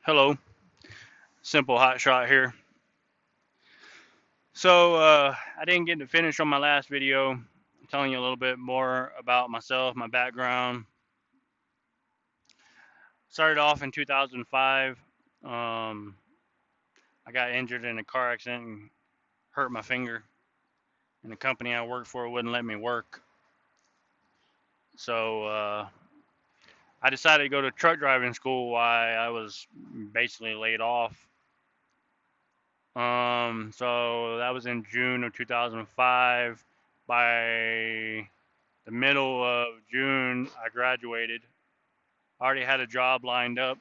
Hello, simple Hotshot here. So I didn't get to finish on my last video. I'm telling you a little bit more about myself, my background. Started off in 2005. Um, I got injured in a car accident and hurt my finger. And the company I worked for wouldn't let me work. So I decided to go to truck driving school while I was basically laid off. So that was in June of 2005. By the middle of June, I graduated. I already had a job lined up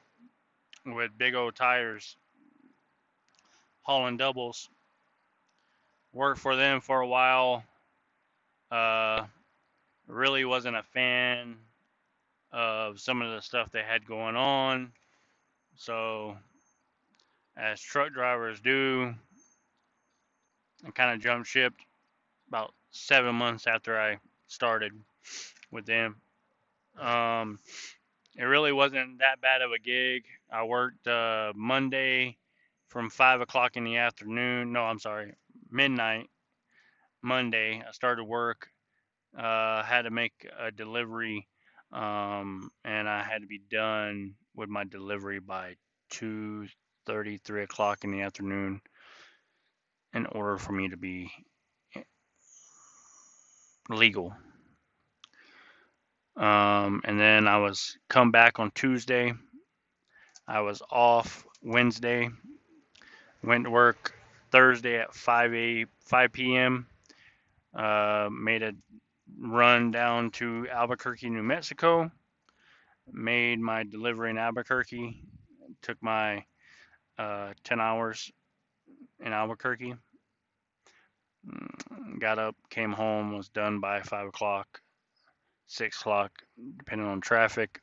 with big old tires, hauling doubles. Worked for them for a while. Uh, really wasn't a fan of some of the stuff they had going on. So, as truck drivers do, I kind of jumped ship about 7 months after I started with them. Um, it really wasn't that bad of a gig. I worked Monday from 5 o'clock in the afternoon. No, I'm sorry, midnight Monday. I started work. Had to make a delivery, and I had to be done with my delivery by 2:30, 3 o'clock in the afternoon in order for me to be legal. And then I was come back on Tuesday. I was off Wednesday. Went to work Thursday at 5 p.m. Made a run down to Albuquerque, New Mexico. Made my delivery in Albuquerque. Took my 10 hours in Albuquerque. Got up, came home, was done by 5 o'clock, 6 o'clock, depending on traffic,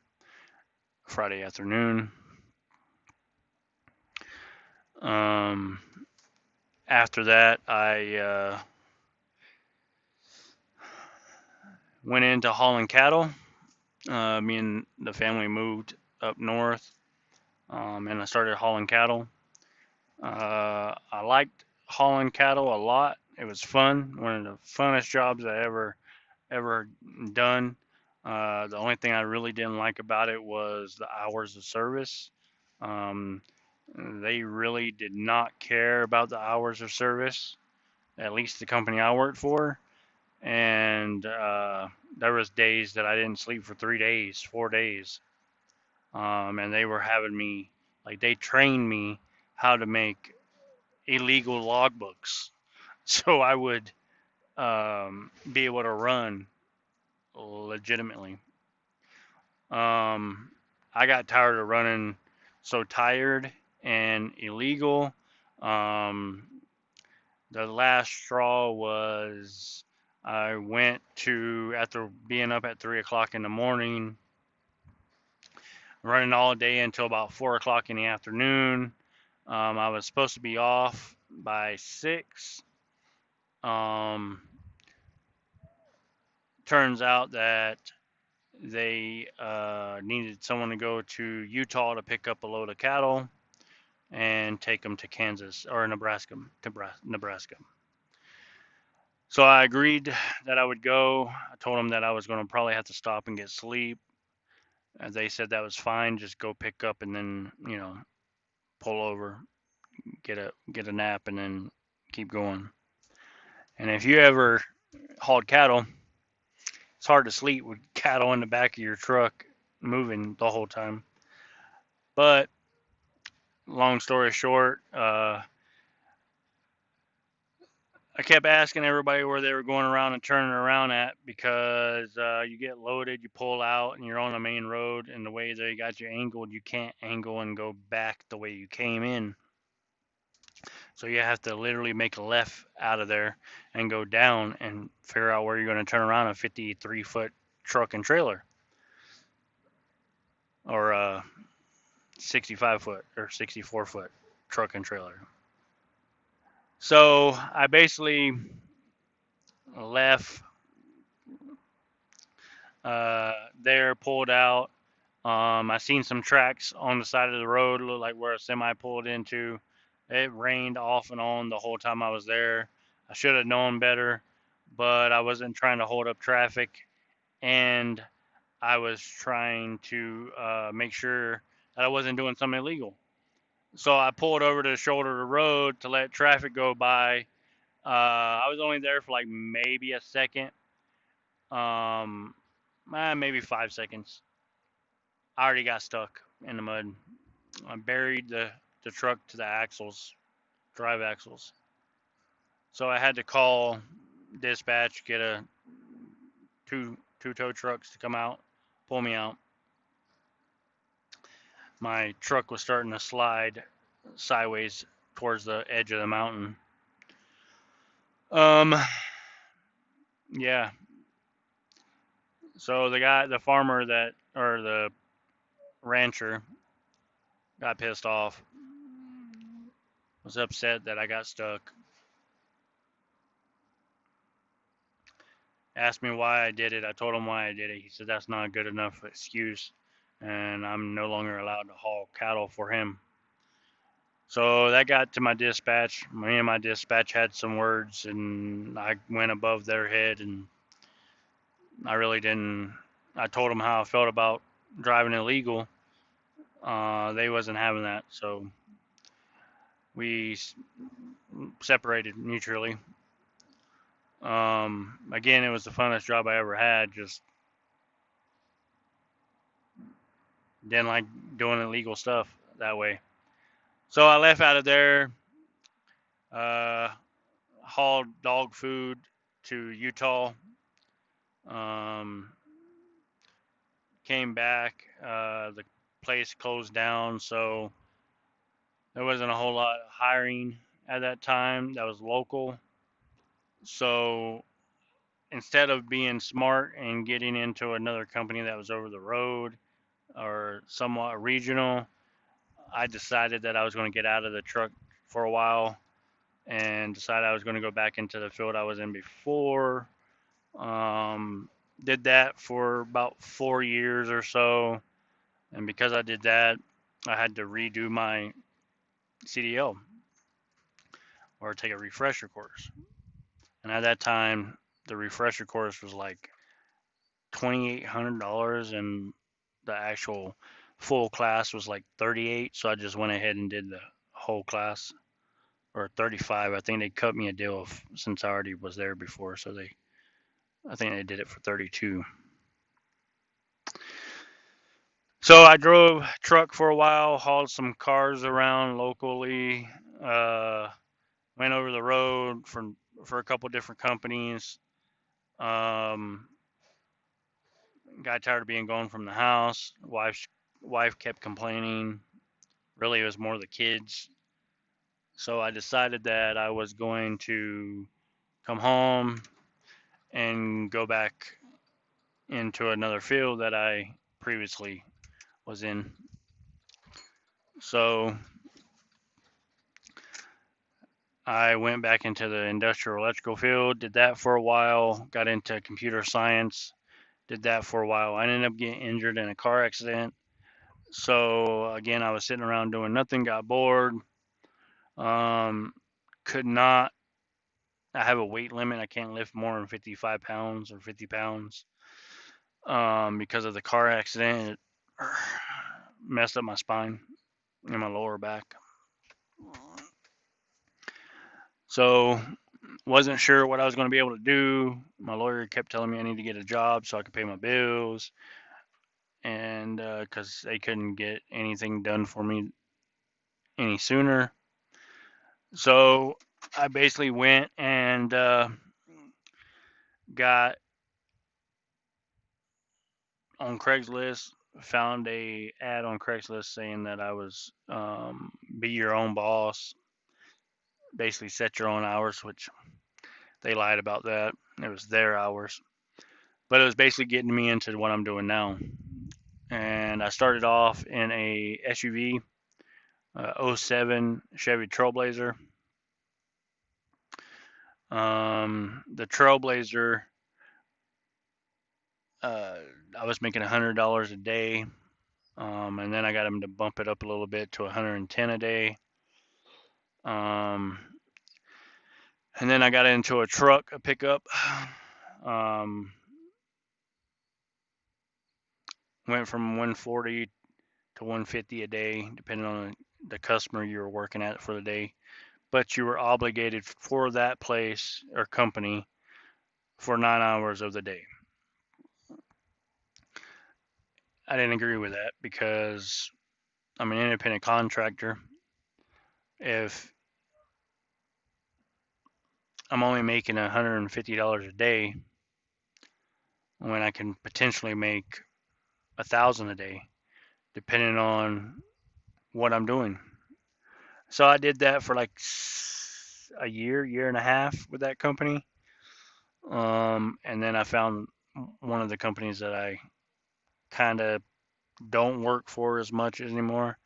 Friday afternoon. Um, After that, I went into hauling cattle. Me and the family moved up north, and I started hauling cattle. I liked hauling cattle a lot. It was fun. One of the funnest jobs I ever done. The only thing I really didn't like about it was the hours of service. Um, they really did not care about the hours of service, at least the company I worked for. And there was days that I didn't sleep for 3 days, 4 days, and they were having me like they trained me how to make illegal logbooks, so I would be able to run legitimately. Um, I got tired of running so tired and illegal. Um, the last straw was I went to, after being up at 3 o'clock in the morning, running all day until about 4 o'clock in the afternoon. I was supposed to be off by 6. Um, Turns out that they needed someone to go to Utah to pick up a load of cattle and take them to Kansas or Nebraska. So I agreed that I would go. I told them that I was going to probably have to stop and get sleep. They said that was fine. Just go pick up and then pull over, get a nap, and then keep going. And if you ever hauled cattle, it's hard to sleep with cattle in the back of your truck moving the whole time. But long story short, I kept asking everybody where they were going around and turning around at because you get loaded, you pull out, and you're on the main road. And the way they got you angled, you can't angle and go back the way you came in. So you have to literally make a left out of there and go down and figure out where you're going to turn around a 53-foot truck and trailer or a 65-foot or 64-foot truck and trailer. So I basically left there, pulled out, I seen some tracks on the side of the road, look like where a semi pulled into. It rained off and on the whole time I was there. I should have known better, but I wasn't trying to hold up traffic, and I was trying to make sure that I wasn't doing something illegal. So I pulled over to the shoulder of the road to let traffic go by. I was only there for like maybe a second, um, maybe 5 seconds. I already got stuck in the mud. I buried the truck to the axles, drive axles. So I had to call dispatch, get a two tow trucks to come out, pull me out. My truck was starting to slide sideways towards the edge of the mountain. Um, yeah. So the farmer or the rancher got pissed off, was upset that I got stuck, asked me why I did it. I told him why I did it. He said that's not a good enough excuse, and I'm no longer allowed to haul cattle for him. So that got to my dispatch. Me and my dispatch had some words, and I went above their head, and I really didn't. I told them how I felt about driving illegal. They wasn't having that, so we separated mutually. Again, it was the funnest job I ever had. Just didn't like doing illegal stuff that way. So I left out of there, uh, hauled dog food to Utah, um, came back. The place closed down, so there wasn't a whole lot of hiring at that time that was local. So instead of being smart and getting into another company that was over the road or somewhat regional, I decided that I was going to get out of the truck for a while and decided I was going to go back into the field I was in before. Did that for about 4 years or so. And because I did that, I had to redo my CDL or take a refresher course. And at that time, the refresher course was like $2,800, and the actual full class was like 38. So I just went ahead and did the whole class, or 35. I think they cut me a deal since I already was there before. So I think they did it for 32. So I drove truck for a while, hauled some cars around locally, uh, went over the road for a couple different companies. Um, got tired of being gone from the house. Wife kept complaining. Really, it was more the kids. So I decided that I was going to come home and go back into another field that I previously was in. So I went back into the industrial electrical field, did that for a while, got into computer science, did that for a while. I ended up getting injured in a car accident. So again, I was sitting around doing nothing, got bored. Could not, I have a weight limit. I can't lift more than 55 pounds or 50 pounds. Because of the car accident, it messed up my spine and my lower back. So wasn't sure what I was going to be able to do. My lawyer kept telling me I need to get a job so I could pay my bills, and because they couldn't get anything done for me any sooner. So I basically went and got on Craigslist, found a ad on Craigslist saying that I was be your own boss, basically set your own hours, which they lied about that. It was their hours, but it was basically getting me into what I'm doing now. And I started off in a SUV, 07 Chevy Trailblazer. The Trailblazer, I was making $100 a day, And then I got them to bump it up a little bit to 110 a day. Um, and then I got into a truck, a pickup. Um, went from 140 to 150 a day, depending on the customer you were working at for the day. But you were obligated for that place or company for 9 hours of the day. I didn't agree with that because I'm an independent contractor. If I'm only making $150 a day when I can potentially make 1,000 a day, depending on what I'm doing. So I did that for like a year and a half with that company. And then I found one of the companies that I kind of don't work for as much anymore.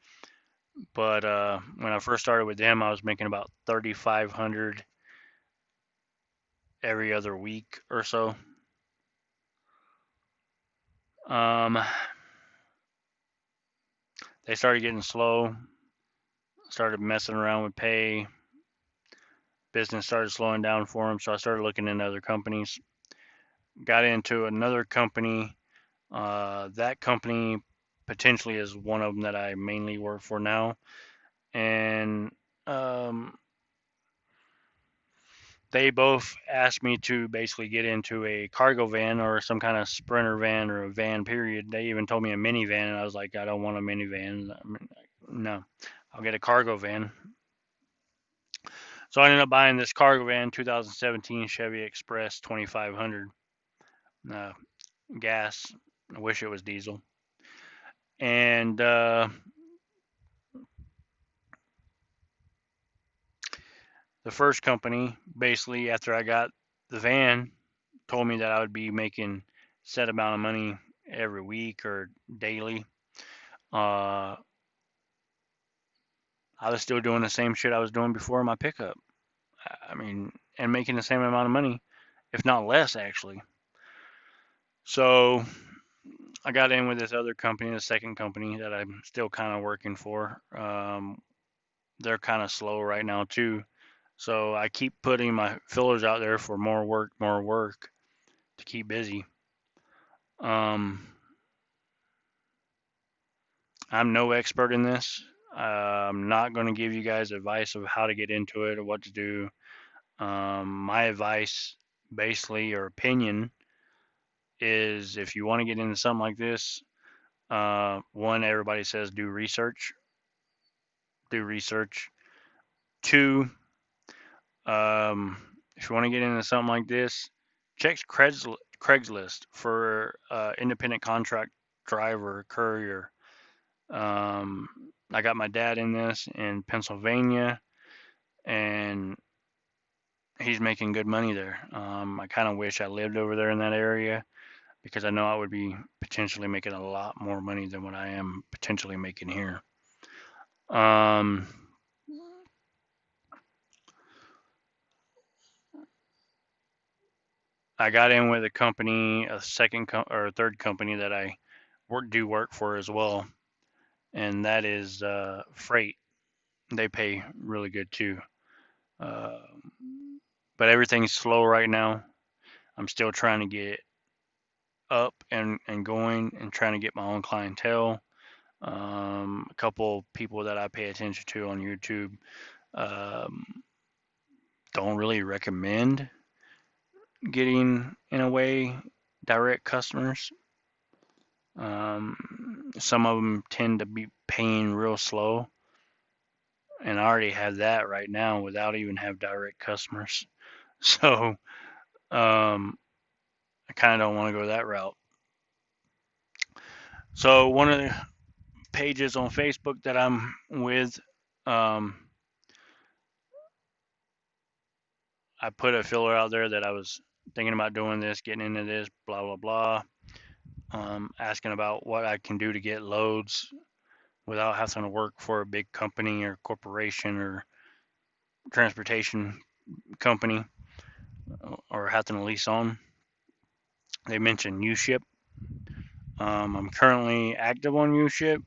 But when I first started with them, I was making about 3,500 every other week or so. Um, they started getting slow, started messing around with pay. Business started slowing down for them, so I started looking into other companies. Got into another company. That company potentially is one of them that I mainly work for now. And um, they both asked me to basically get into a cargo van or some kind of sprinter van or a van period. They even told me a minivan, and I was like, I don't want a minivan. I mean, no, I'll get a cargo van. So I ended up buying this cargo van, 2017 Chevy Express 2500, uh, gas. I wish it was diesel. And the first company, basically, after I got the van, told me that I would be making set amount of money every week or daily. Uh, I was still doing the same shit I was doing before my pickup. I mean, and making the same amount of money, if not less, actually. So I got in with this other company, the second company that I'm still kind of working for. They're kind of slow right now too. So I keep putting my fillers out there for more work to keep busy. Um, I'm no expert in this. I'm not going to give you guys advice of how to get into it or what to do. My advice, basically, or opinion, is if you want to get into something like this, one, everybody says do research. Do research. Two, if you want to get into something like this, check Craigslist for independent contract driver, courier. Um, I got my dad in this in Pennsylvania, and he's making good money there. I kind of wish I lived over there in that area because I know I would be potentially making a lot more money than what I am potentially making here. Um, I got in with a company, a or a third company that I do work for as well, and that is Freight. They pay really good too. Uh, but everything's slow right now. I'm still trying to get up and going and trying to get my own clientele. A couple people that I pay attention to on YouTube um, don't really recommend getting, in a way, direct customers. Some of them tend to be paying real slow, and I already have that right now without even have direct customers. So I kind of don't want to go that route. So one of the pages on Facebook that I'm with, um, I put a filler out there that I was thinking about doing this, getting into this, blah blah blah. Asking about what I can do to get loads without having to work for a big company or corporation or transportation company or having to lease on. They mentioned U-Ship. I'm currently active on UShip.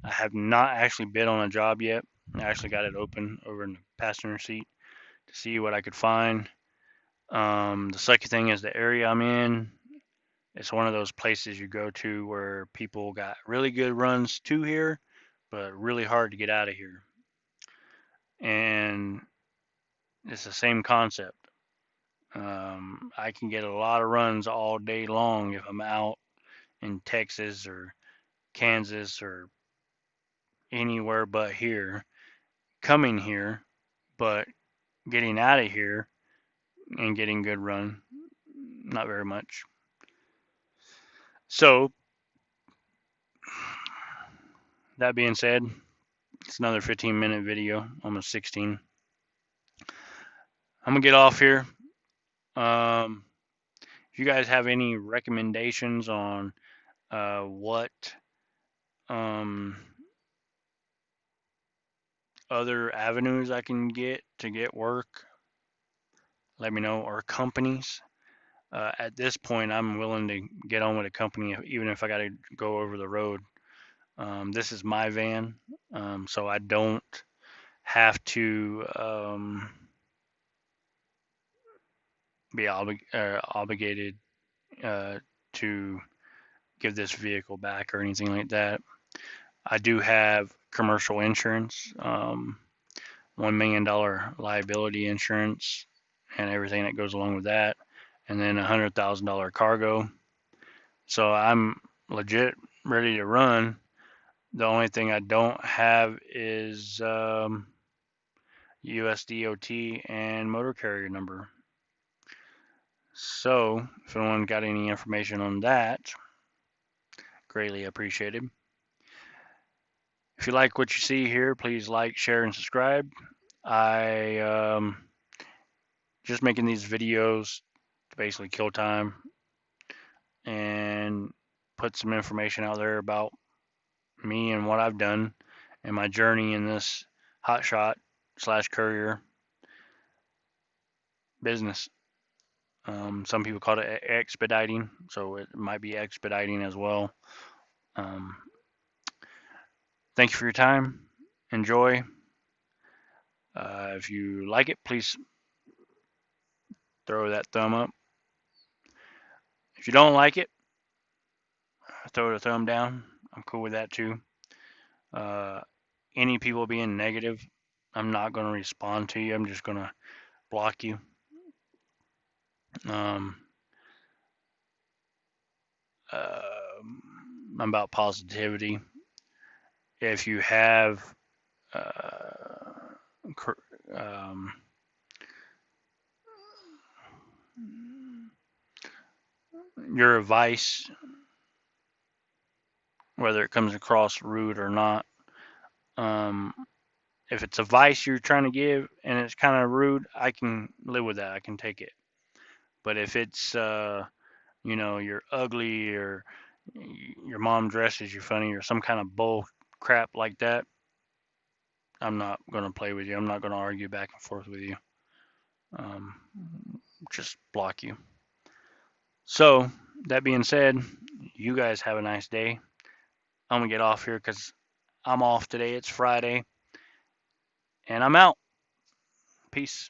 I have not actually bid on a job yet. I actually got it open over in the passenger seat to see what I could find. The second thing is the area I'm in. It's one of those places you go to where people got really good runs to here, but really hard to get out of here. And it's the same concept. I can get a lot of runs all day long if I'm out in Texas or Kansas or anywhere but here, coming here, but getting out of here and getting good run, not very much. So, that being said, it's another 15-minute video, almost 16. I'm gonna get off here. If you guys have any recommendations on what um, other avenues I can get to get work, let me know, or companies. At this point, I'm willing to get on with a company, even if I got to go over the road. This is my van, so I don't have to be obligated to give this vehicle back or anything like that. I do have commercial insurance, $1 million liability insurance, and everything that goes along with that, and then $100,000 cargo. So I'm legit ready to run. The only thing I don't have is USDOT and motor carrier number. So if anyone got any information on that, greatly appreciated. If you like what you see here, please like, share, and subscribe. I just making these videos to basically kill time and put some information out there about me and what I've done and my journey in this hotshot / courier business. Some people call it expediting, so it might be expediting as well. Thank you for your time. Enjoy. If you like it, please throw that thumb up. If you don't like it, throw the thumb down. I'm cool with that too. Any people being negative, I'm not going to respond to you. I'm just going to block you. I'm about positivity. If you have your advice, whether it comes across rude or not, if it's advice you're trying to give and it's kind of rude, I can live with that. I can take it. But if it's you're ugly or your mom dresses you funny or some kind of bull crap like that, I'm not going to play with you. I'm not going to argue back and forth with you. Just block you. So, that being said, you guys have a nice day. I'm going to get off here because I'm off today. It's Friday. And I'm out. Peace.